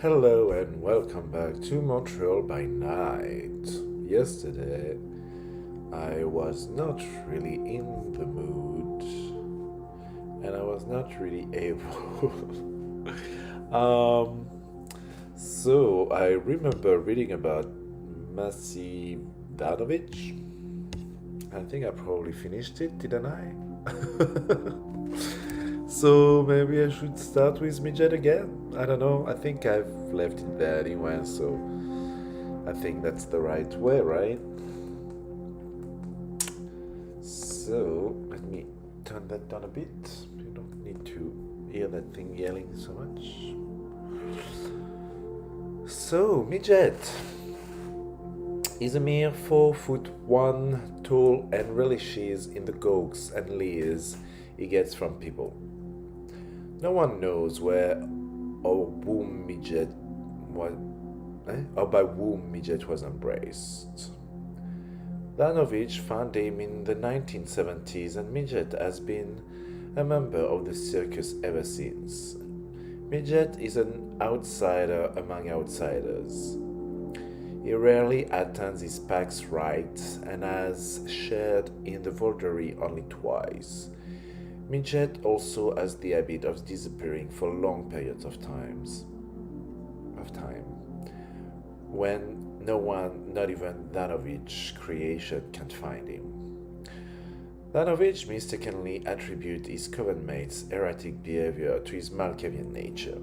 Hello and welcome back to Montreal by night. Yesterday, I was not really in the mood and I was not really able. um, so I remember reading about Massey Danovich. I think I probably finished it, didn't I? So maybe I should start with midget again. I don't know. I think I've left it there anyway, so I think that's the right way, right? So let me turn that down a bit. You don't need to hear that thing yelling so much. So midget is a mere 4 foot 1 tall and relishes in the gawks and leers he gets from people. No one knows where or whom midget was, or by whom midget was embraced. Danovich found him in the 1970s, and midget has been a member of the circus ever since. Midget is an outsider among outsiders. He rarely attends his pack's rites and has shared in the Voldery only twice. Midget also has the habit of disappearing for long periods of time, when no one, not even Danovich's creation, can find him. Danovich mistakenly attributes his coven mate's erratic behavior to his Malkavian nature.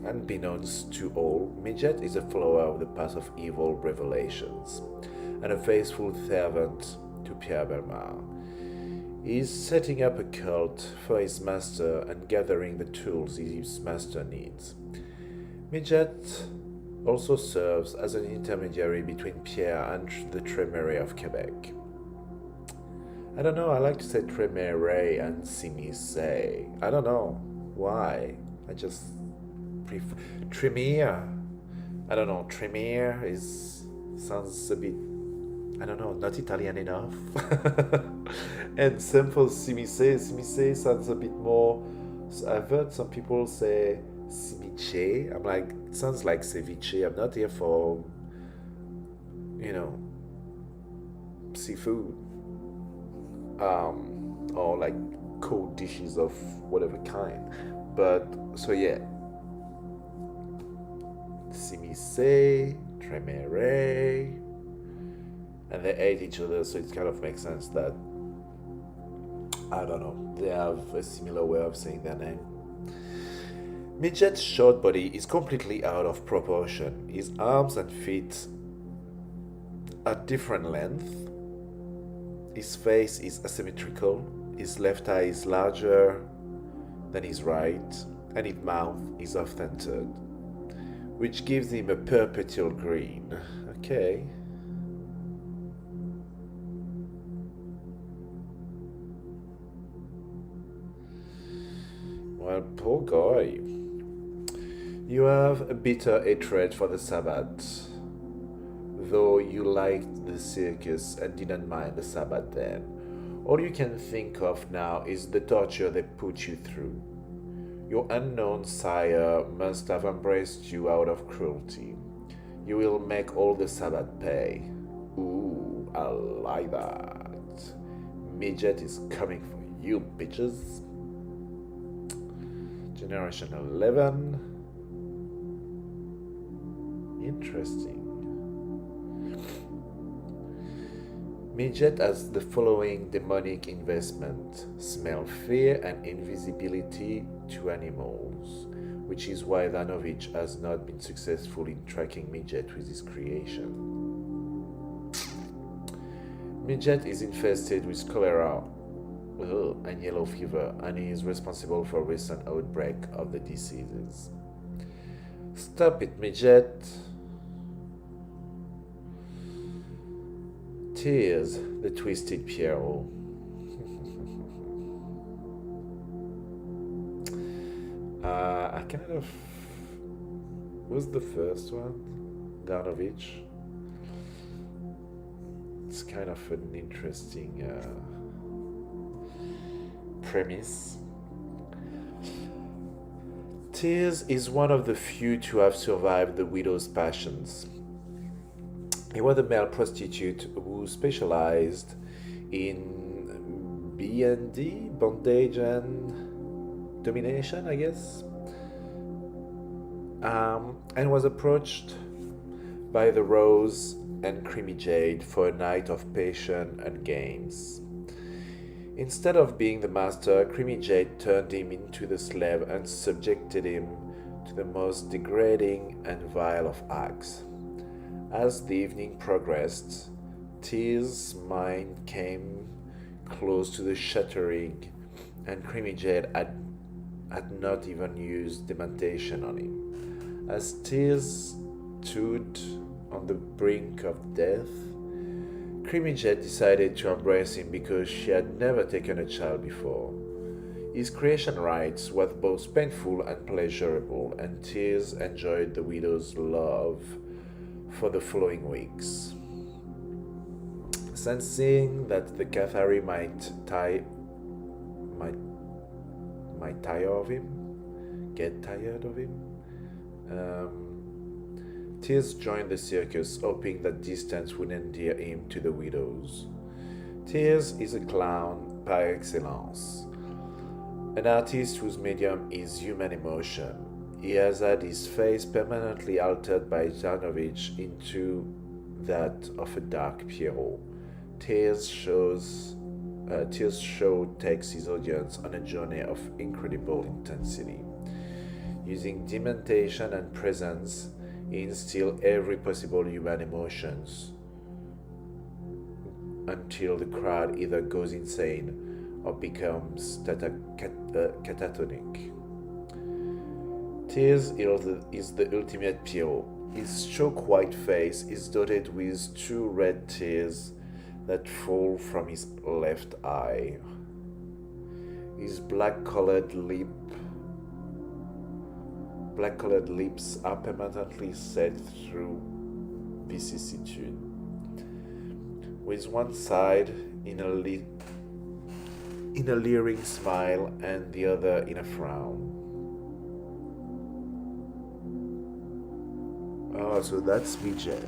Unbeknownst to all, Midget is a follower of the path of evil revelations and a faithful servant to Pierre Belmar. He is setting up a cult for his master and gathering the tools his master needs. Midget also serves as an intermediary between Pierre and the Tremere of Quebec. I don't know, I like to say Tremere and Simise. I don't know why. I just prefer Tremere. I don't know, Tremere sounds a bit, I don't know, not Italian enough. And same for Simise. Simise sounds a bit more. I've heard some people say ceviche. I'm like, it sounds like ceviche. I'm not here for, you know, seafood. Or like cold dishes of whatever kind. But, so yeah. Simise, Tremere. And they hate each other, so it kind of makes sense that, I don't know, they have a similar way of saying their name. Midget's short body is completely out of proportion. His arms and feet are different length. His face is asymmetrical. His left eye is larger than his right, and his mouth is off-centered, which gives him a perpetual grin. Okay. Well, poor guy. You have a bitter hatred for the Sabbath, though you liked the circus and didn't mind the Sabbath then. All you can think of now is the torture they put you through. Your unknown sire must have embraced you out of cruelty. You will make all the Sabbath pay. Ooh, I like that. Midget is coming for you, bitches. Generation 11. Interesting. Midget has the following demonic investment: smell fear and invisibility to animals, which is why Danovich has not been successful in tracking Midget with his creation. Midget is infested with cholera and yellow fever, and he is responsible for recent outbreak of the diseases. Stop it, Midget. Tears, the twisted Pierrot. I kind of was the first one, Danovich. It's kind of an interesting premise. Tears is one of the few to have survived the widow's passions. He was a male prostitute who specialized in B&D, bondage and domination, I guess, and was approached by the Rose and Creamy Jade for a night of passion and games. Instead of being the master, Creamy Jade turned him into the slave and subjected him to the most degrading and vile of acts. As the evening progressed, Tears' mind came close to the shattering, and Creamy Jade had not even used dementation on him. As Tears stood on the brink of death, Creamy Jade decided to embrace him because she had never taken a child before. His creation rites was both painful and pleasurable, and Tears enjoyed the widow's love for the following weeks. Sensing that the Cathari might get tired of him, Tears joined the circus, hoping that distance would endear him to the widows. Tears is a clown par excellence, an artist whose medium is human emotion. He has had his face permanently altered by Zarnovich into that of a dark Pierrot. Tears show takes his audience on a journey of incredible intensity. Using dementation and presence, he instills every possible human emotions until the crowd either goes insane or becomes catatonic. Tears is the ultimate Pierrot. His chalk white face is dotted with two red tears that fall from his left eye. His black-colored lips are permanently set through vicissitude, with one side in a leering smile and the other in a frown. Oh, so that's Midget.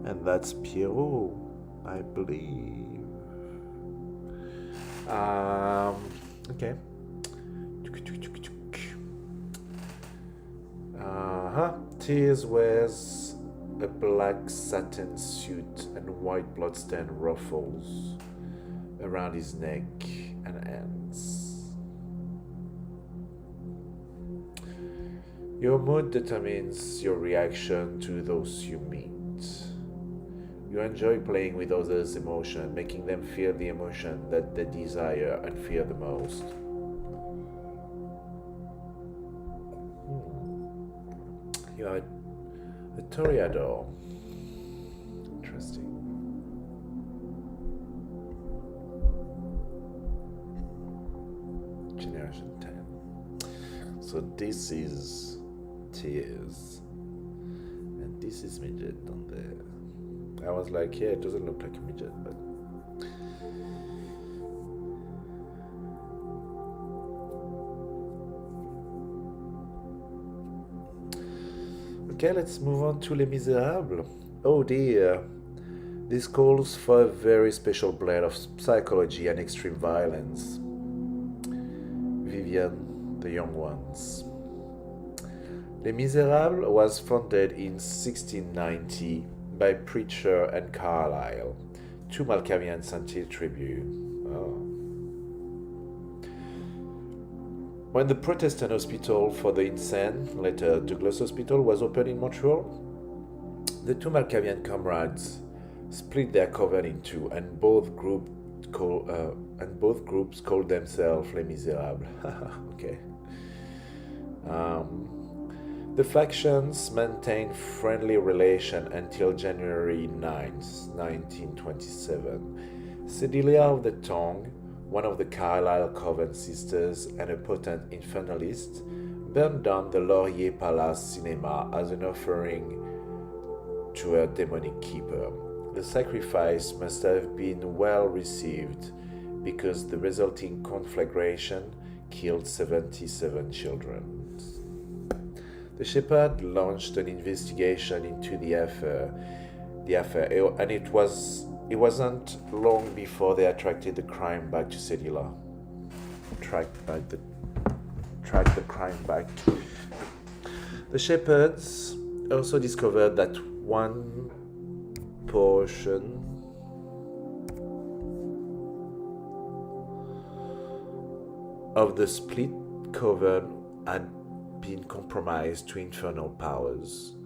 And that's Pierrot, I believe. Okay. Tears wears a black satin suit and white bloodstained ruffles around his neck and ends. Your mood determines your reaction to those you meet. You enjoy playing with others' emotion, making them feel the emotion that they desire and fear the most. You are a toreador. Interesting. Generation 10. So this is Tears. And this is Midget on there. I was like, yeah, it doesn't look like a midget, but okay, let's move on to Les Miserables. Oh dear, this calls for a very special blend of psychology and extreme violence. Vivian, the Young Ones. Les Miserables was founded in 1690 by Preacher and Carlyle, two Malkavian Saint tribute. Oh. When the Protestant Hospital for the Insane, later Douglas Hospital, was opened in Montreal, the two Malkavian comrades split their coven in two, and both groups called themselves Les Miserables. Okay. The factions maintained friendly relations until January 9th, 1927. Cecilia of the Tongue, one of the Carlyle Coven sisters and a potent infernalist, burned down the Laurier Palace cinema as an offering to her demonic keeper. The sacrifice must have been well received because the resulting conflagration killed 77 children. The shepherd launched an investigation into the affair, and it wasn't long before they attracted the crime back to Sylly. Tracked the crime back. The shepherds also discovered that one portion of the split coven had been compromised to infernal powers.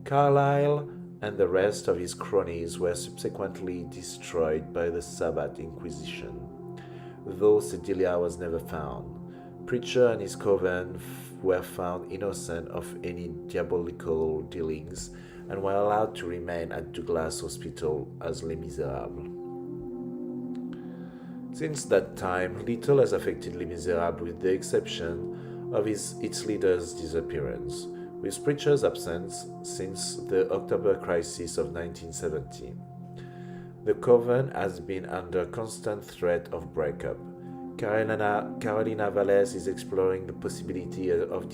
Carlyle and the rest of his cronies were subsequently destroyed by the Sabbath Inquisition, though Sedelia was never found. Preacher and his coven were found innocent of any diabolical dealings and were allowed to remain at Douglas Hospital as Les Miserables. Since that time, little has affected Les Miserables with the exception of its leader's disappearance, with Preacher's absence since the October crisis of 1970. The coven has been under constant threat of breakup. Carolina Valles is exploring the possibility of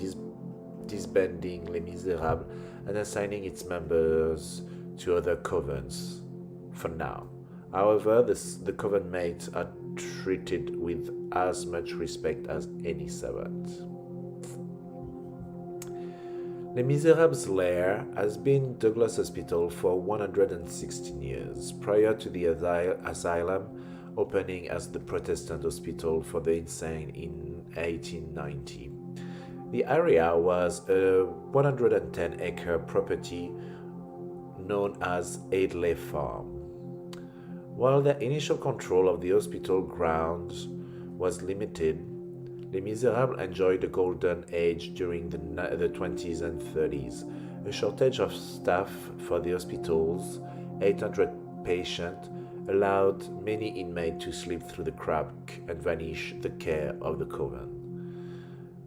disbanding Les Miserables and assigning its members to other covens for now. However, the coven mates are treated with as much respect as any servant. Les Miserables' lair has been Douglas Hospital for 116 years, prior to the asylum opening as the Protestant Hospital for the Insane in 1890. The area was a 110-acre property known as Aidley Farm. While the initial control of the hospital grounds was limited, Les Miserables enjoyed a golden age during the 20s and 30s. A shortage of staff for the hospital's 800 patients allowed many inmates to slip through the crack and vanish the care of the coven.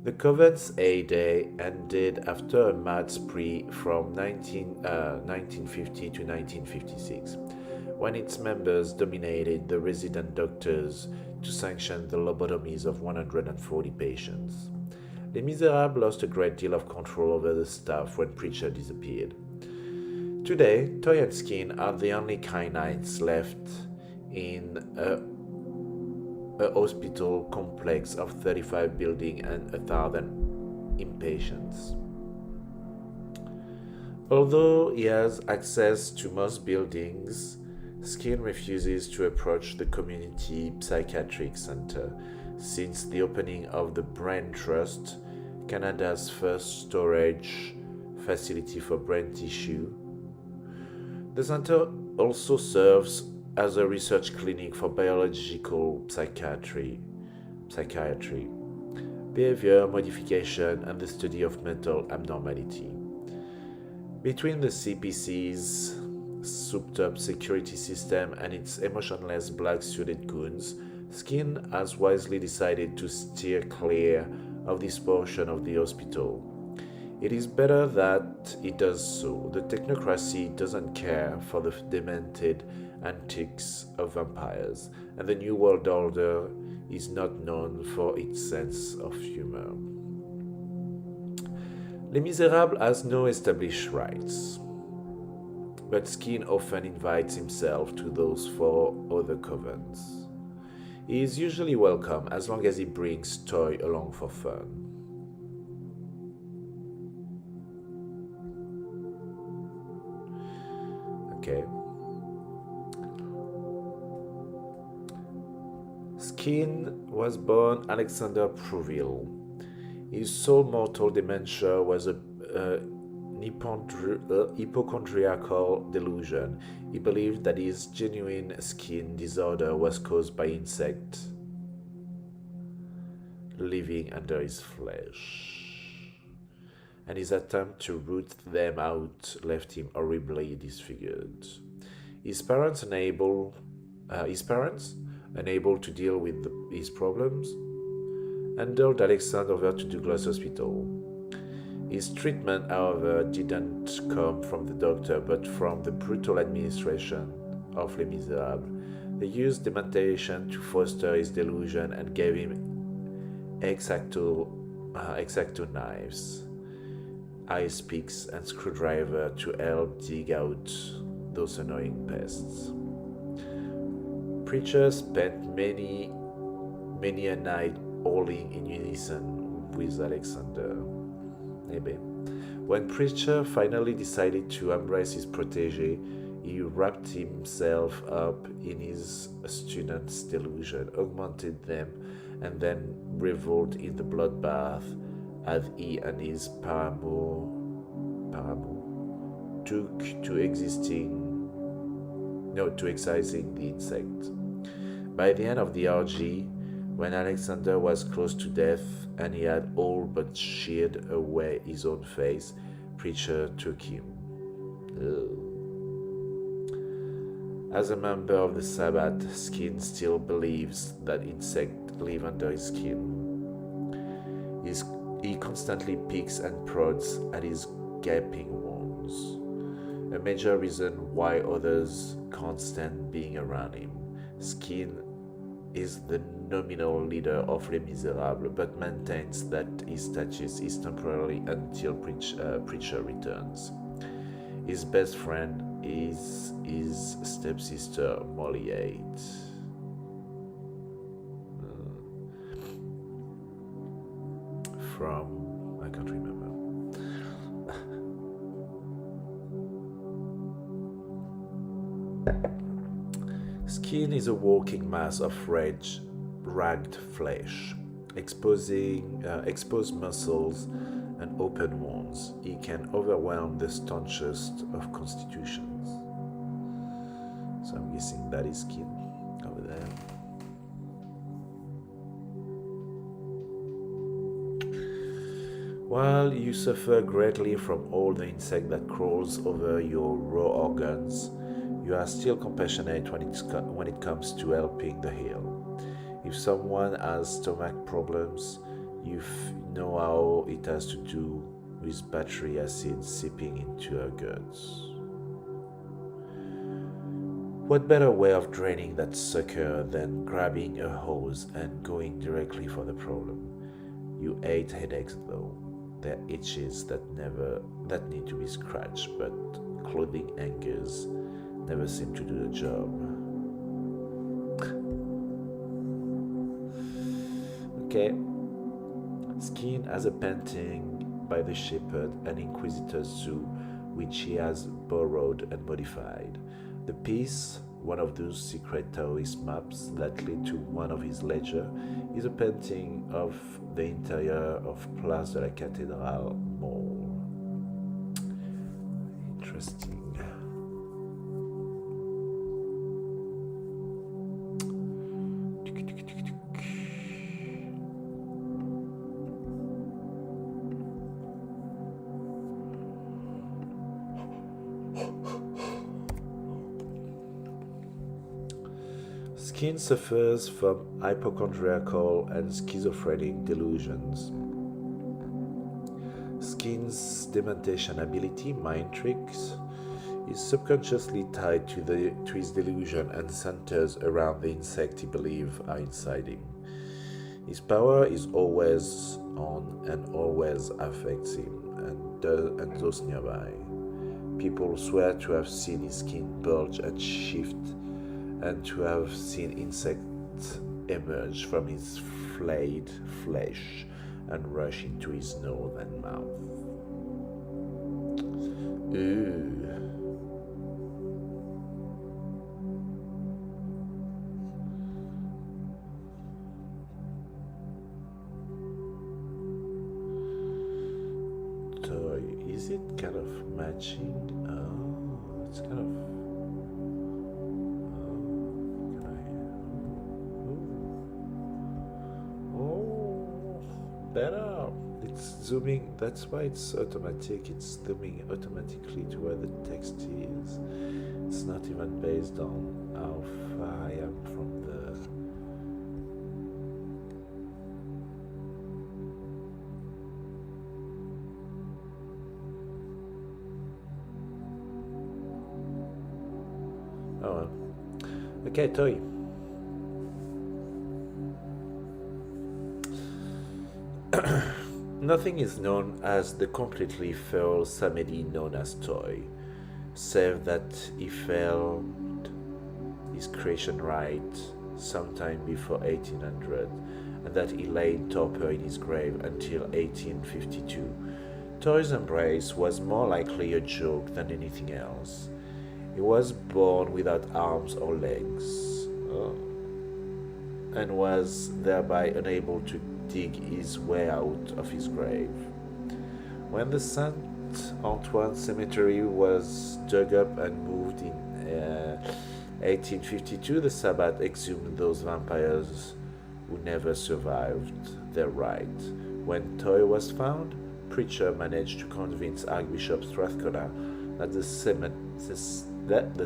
The coven's heyday ended after a mad spree from 1950 to 1956, when its members dominated the resident doctors to sanction the lobotomies of 140 patients. Les Miserables lost a great deal of control over the staff when Preacher disappeared. Today, Toy and Skin are the only canines left in a hospital complex of 35 buildings and 1,000 inpatients. Although he has access to most buildings, Skin refuses to approach the community psychiatric center since the opening of the Brain Trust, Canada's first storage facility for brain tissue. The center also serves as a research clinic for biological psychiatry, behavior modification, and the study of mental abnormality. Between the CPC's souped-up security system and its emotionless black-suited goons, Skin has wisely decided to steer clear of this portion of the hospital. It is better that it does so. The technocracy doesn't care for the demented antics of vampires, and the New World Order is not known for its sense of humor. Les Miserables has no established rights, but Skin often invites himself to those four other covens. He is usually welcome as long as he brings Toy along for fun. Okay. Skin was born Alexander Prouville. His sole mortal dementia was a hypochondriacal delusion. He believed that his genuine skin disorder was caused by insects living under his flesh, and his attempt to root them out left him horribly disfigured. His parents, unable to deal with his problems, handed Alexander over to Douglas Hospital. His treatment, however, didn't come from the doctor, but from the brutal administration of Les Miserables. They used dementation to foster his delusion and gave him exacto knives, ice picks, and screwdriver to help dig out those annoying pests. Preacher spent many a night howling in unison with Alexander. Maybe. When Preacher finally decided to embrace his protege, he wrapped himself up in his student's delusion, augmented them, and then reveled in the bloodbath as he and his paramour took to to excising the insect. By the end of the orgy, when Alexander was close to death and he had all but sheared away his own face, Preacher took him. Ugh. As a member of the Sabbath, Skin still believes that insects live under his skin. He constantly picks and prods at his gaping wounds, a major reason why others can't stand being around him. Skin is the nominal leader of Les Miserables, but maintains that his status is temporary until Preacher returns. His best friend is his stepsister, Molly-8. From, I can't remember. Skin is a walking mass of ragged flesh, exposed muscles, and open wounds. He can overwhelm the staunchest of constitutions. So I'm guessing that is Skin over there. While you suffer greatly from all the insect that crawls over your raw organs, you are still compassionate when it comes to helping the ill. If someone has stomach problems, you know how it has to do with battery acid seeping into her guts. What better way of draining that sucker than grabbing a hose and going directly for the problem? You hate headaches though. They're itches that need to be scratched, but clothing hangers never seem to do the job. Okay. Skin has a painting by the Shepherd and Inquisitor Zoo, which he has borrowed and modified. The piece, one of those secret Taoist maps that lead to one of his ledger, is a painting of the interior of Place de la Cathédrale Mall. Interesting. Skin suffers from hypochondriacal and schizophrenic delusions. Skin's dementation ability, mind tricks, is subconsciously tied to his delusion and centers around the insect he believes are inside him. His power is always on and always affects him and those nearby. People swear to have seen his skin bulge and shift, and to have seen insects emerge from his flayed flesh and rush into his nose and mouth. Ooh. Toy, is it kind of matching? Oh, it's kind of. Better. It's zooming. That's why it's automatic. It's zooming automatically to where the text is. It's not even based on how far I am from the. Oh well. Okay, Toy. Nothing is known as the completely feral Samedi known as Toy, save that he failed his creation right sometime before 1800, and that he lay in torpor in his grave until 1852. Toy's embrace was more likely a joke than anything else. He was born without arms or legs, and was thereby unable to dig his way out of his grave. When the Saint Antoine Cemetery was dug up and moved in 1852, the Sabbath exhumed those vampires who never survived their rite. When Toy was found, Preacher managed to convince Archbishop Strathcona that the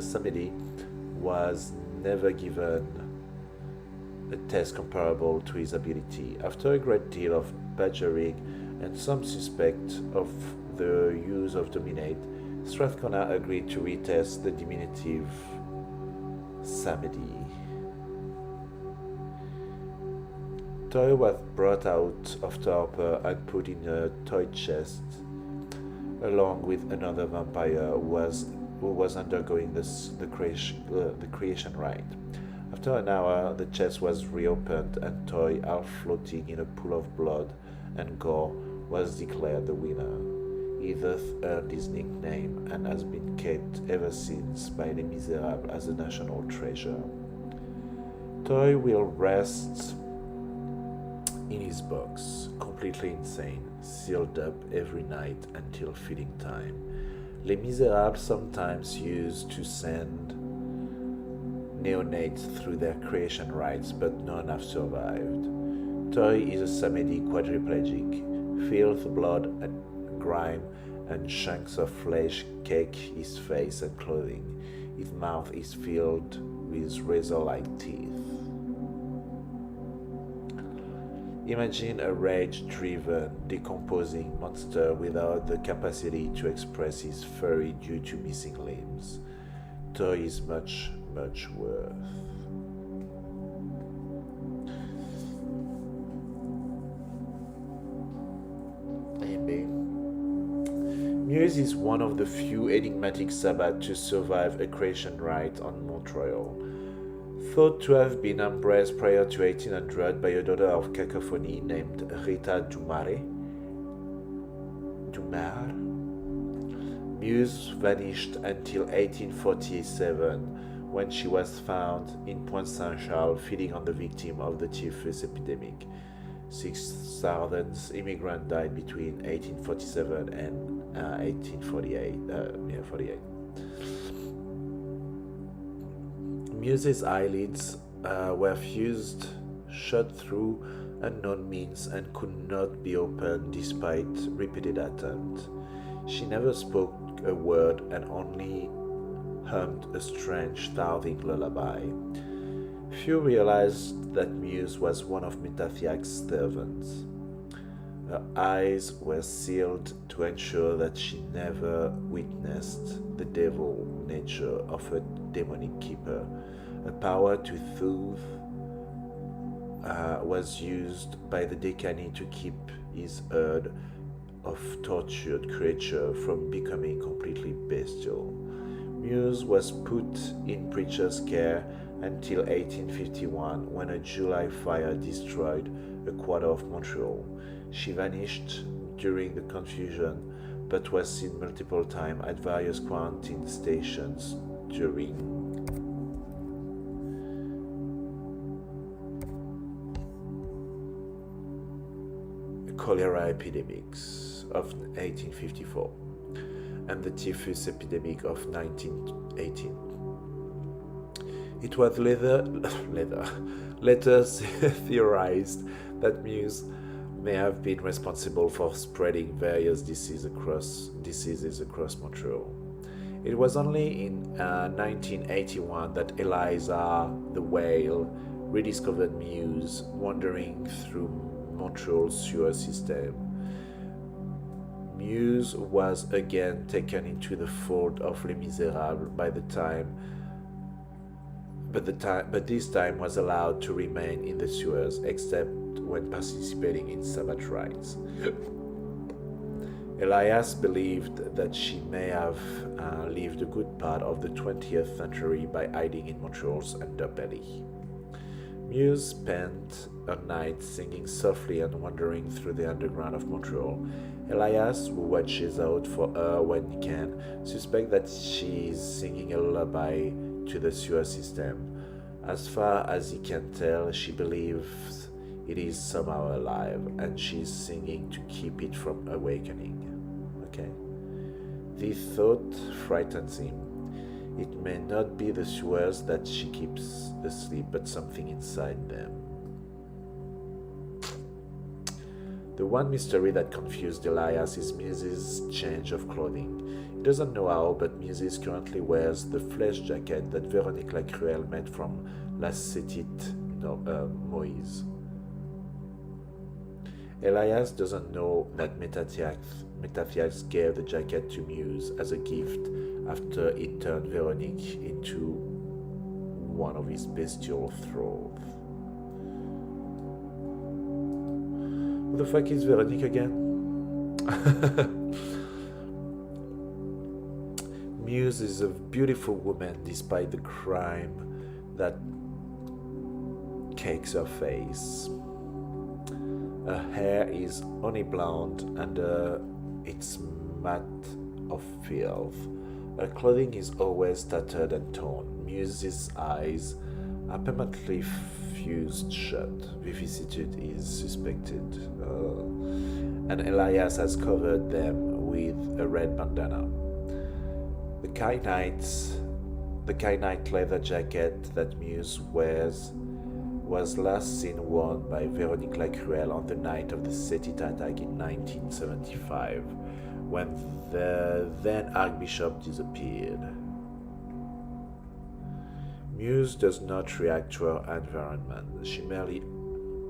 Samedi was never given a test comparable to his ability. After a great deal of badgering and some suspect of the use of Dominate, Strathcona agreed to retest the diminutive Samedi. Toy was brought out of torpor and put in a toy chest, along with another vampire who was undergoing the creation rite. After an hour, the chest was reopened, and Toy, half floating in a pool of blood and gore, was declared the winner. He thus earned his nickname and has been kept ever since by Les Miserables as a national treasure. Toy will rest in his box, completely insane, sealed up every night until feeding time. Les Miserables sometimes used to send neonates through their creation rites, but none have survived. Toy is a Samedi quadriplegic. Filth, blood, and grime, and chunks of flesh cake his face and clothing. His mouth is filled with razor-like teeth. Imagine a rage-driven, decomposing monster without the capacity to express his fury due to missing limbs. Toy is much, much worse. Muse is one of the few enigmatic Sabbaths to survive a creation rite on Montreal. Thought to have been embraced prior to 1800 by a daughter of cacophony named Rita Dumare, Muse vanished until 1847, when she was found in Pointe Saint-Charles feeding on the victim of the typhus epidemic. 6,000 immigrants died between 1847 and 1848. Muse's eyelids were fused shut through unknown means and could not be opened despite repeated attempts. She never spoke a word and only hummed a strange soothing lullaby. Few realized that Muse was one of Metathiac's servants. Her eyes were sealed to ensure that she never witnessed the devil nature of her demonic keeper. A power to soothe was used by the Decani to keep his herd of tortured creatures from becoming completely bestial. Muse was put in Preacher's care until 1851, when a July fire destroyed a quarter of Montreal. She vanished during the confusion, but was seen multiple times at various quarantine stations during cholera epidemics of 1854 and the typhus epidemic of 1918. It was later theorized that Muse may have been responsible for spreading various diseases across Montreal. It was only in 1981 that Eliza the whale rediscovered Muse wandering through Montreal's sewer system. Muse was again taken into the fold of Les Miserables but this time was allowed to remain in the sewers, except when participating in Sabbath rites. Elias believed that she may have lived a good part of the 20th century by hiding in Montreal's underbelly. Muse spent a night singing softly and wandering through the underground of Montreal. Elias, who watches out for her when he can, suspects that she is singing a lullaby to the sewer system. As far as he can tell, she believes it is somehow alive, and she is singing to keep it from awakening. Okay? The thought frightens him. It may not be the sewers that she keeps asleep, but something inside them. The one mystery that confused Elias is Muse's change of clothing. He doesn't know how, but Muse currently wears the flesh jacket that Véronique Lacruelle made from La Petite Moïse. Elias doesn't know that Métathiax gave the jacket to Muse as a gift after he turned Véronique into one of his bestial thralls. Who the fuck is Véronique again? Muse is a beautiful woman despite the crime that cakes her face. Her hair is honey blonde and it's matte of filth. Her clothing is always tattered and torn. Muse's eyes are permanently fused shut. Vicissitude is suspected. And Elias has covered them with a red bandana. The kyanite leather jacket that Muse wears was last seen worn by Véronique Lacruelle on the night of the Setit attack in 1975, when the then Archbishop disappeared. Muse does not react to her environment. She merely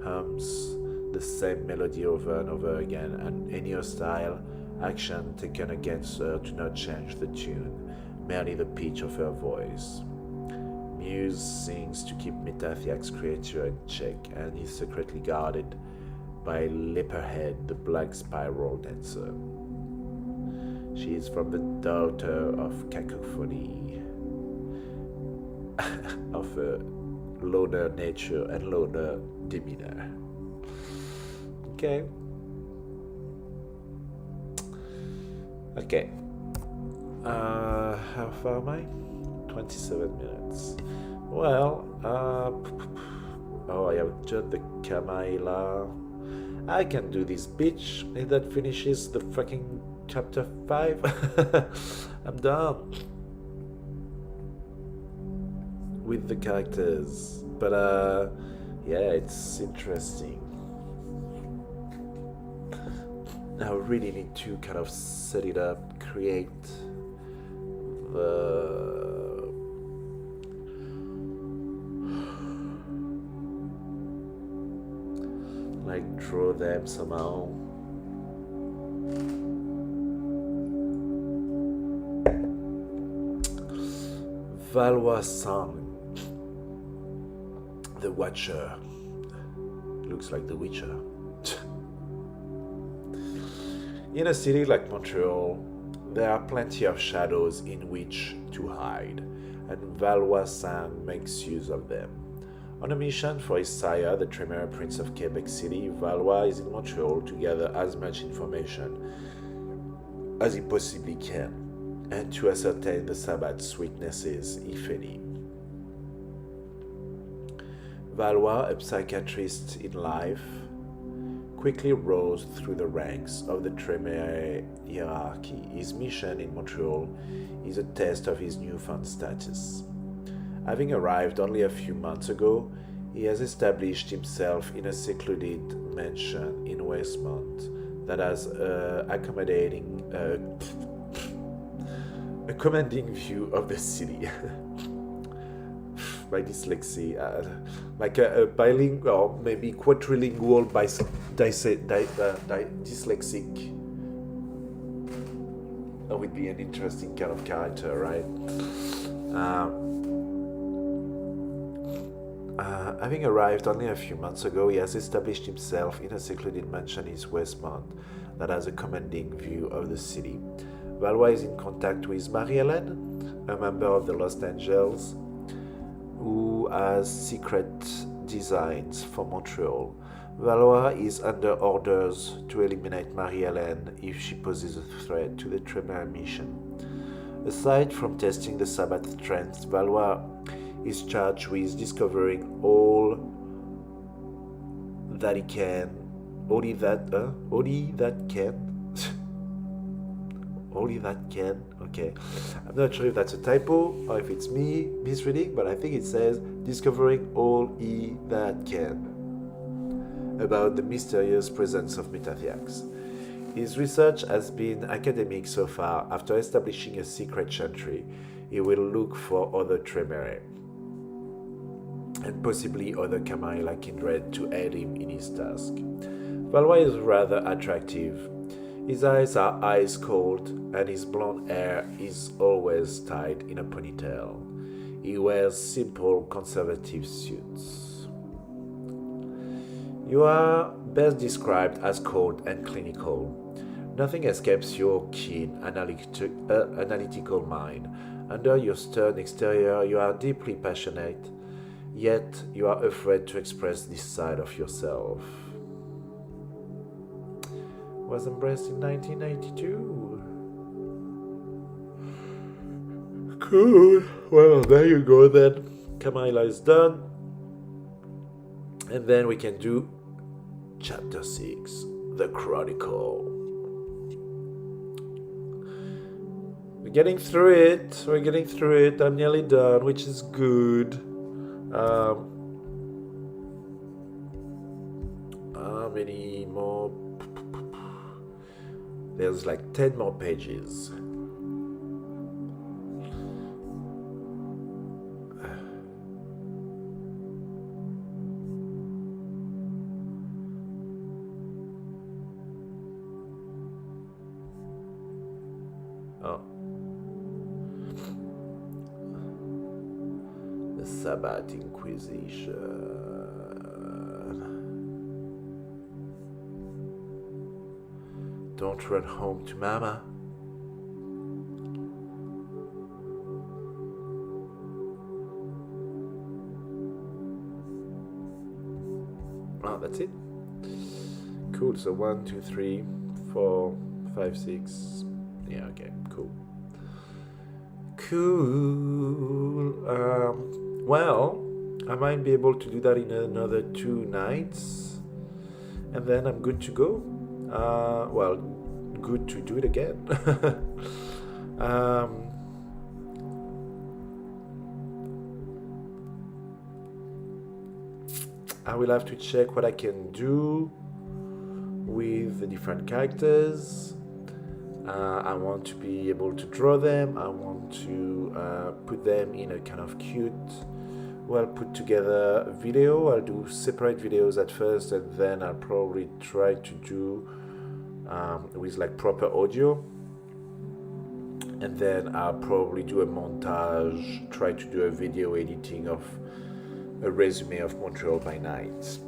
hums the same melody over and over again, and any hostile action taken against her do not change the tune, merely the pitch of her voice. Muse sings to keep Métathiax's creature in check, and is secretly guarded by Leperhead, the black spiral dancer. She is from the daughter of Cacophony, of a loner nature and loner demeanor. Okay. Okay. How far am I? 27 minutes. Well, I have just the Kamaila. I can do this, bitch. And that finishes the fucking chapter 5. I'm done with the characters. But, yeah, it's interesting. I really need to kind of set it up, create draw them somehow. Valois Sang, the Watcher. Looks like the Witcher. In a city like Montreal, there are plenty of shadows in which to hide, and Valois Sang makes use of them. On a mission for his sire, the Tremere Prince of Quebec City, Valois is in Montreal to gather as much information as he possibly can, and to ascertain the Sabbath's weaknesses, if any. Valois, a psychiatrist in life, quickly rose through the ranks of the Tremere hierarchy. His mission in Montreal is a test of his newfound status. Having arrived only a few months ago, he has established himself in a secluded mansion in Westmont that has a commanding view of the city. My dyslexia, like a bilingual or maybe quadrilingual dyslexic. That would be an interesting kind of character, right? Having arrived only a few months ago, he has established himself in a secluded mansion in Westmont that has a commanding view of the city. Valois is in contact with Marie-Hélène, a member of the Lost Angels, who has secret designs for Montreal. Valois is under orders to eliminate Marie-Hélène if she poses a threat to the Tremere mission. Aside from testing the Sabbath strength, Valois is charged with discovering all that he can, only that can, okay. I'm not sure if that's a typo or if it's me misreading, but I think it says discovering all he that can about the mysterious presence of Metathiax. His research has been academic so far. After establishing a secret chantry, he will look for other Tremere and possibly other Kamaila kindred to aid him in his task. Valois is rather attractive. His eyes are ice cold and his blonde hair is always tied in a ponytail. He wears simple conservative suits. You are best described as cold and clinical. Nothing escapes your keen analytical mind. Under your stern exterior, you are deeply passionate, yet you are afraid to express this side of yourself. Was embraced in 1992. Cool. Well, there you go then. Kamaila is done. And then we can do Chapter 6, The Chronicle. We're getting through it. I'm nearly done, which is good. How many more? There's like 10 more pages. Oh. The Sabbath Inquisition. Don't run home to Mama. Oh, that's it. Cool. So 1, 2, 3, 4, 5, 6. Yeah, okay, cool. Well, I might be able to do that in another 2 nights, and then I'm good to go. Well, good to do it again. I will have to check what I can do with the different characters. I want to be able to draw them. I want to put them in a kind of cute, well put together video. I'll do separate videos at first, and then I'll probably try to do with like proper audio, and then I'll probably do a montage, try to do a video editing of a resume of Montreal by Night.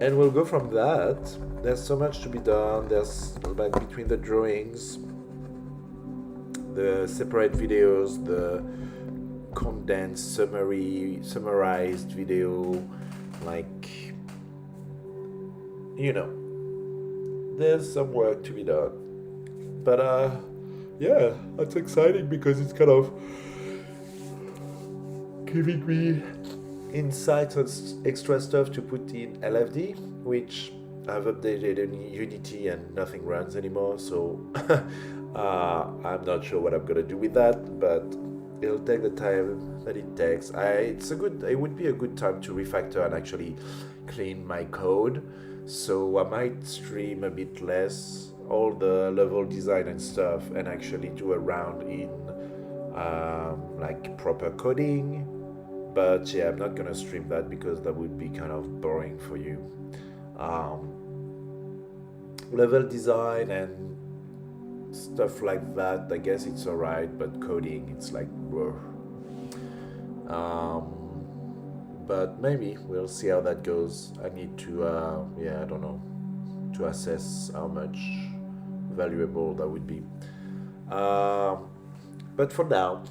And we'll go from that. There's so much to be done. There's like between the drawings, the separate videos, the condensed summarized video, like, you know, there's some work to be done. But yeah, that's exciting because it's kind of giving me insights on extra stuff to put in LFD, which I've updated in Unity and nothing runs anymore, so I'm not sure what I'm gonna do with that, but it'll take the time that it takes. It would be a good time to refactor and actually clean my code, so I might stream a bit less, all the level design and stuff, and actually do a round in like proper coding. But yeah, I'm not gonna stream that because that would be kind of boring for you. Level design and stuff like that, I guess it's alright, but coding, it's like, whoa. But maybe we'll see how that goes. I need to, I don't know. to assess how much valuable that would be. But for now,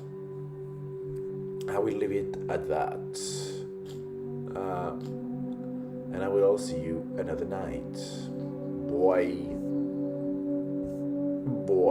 I will leave it at that. And I will all see you another night. Boy. Boy.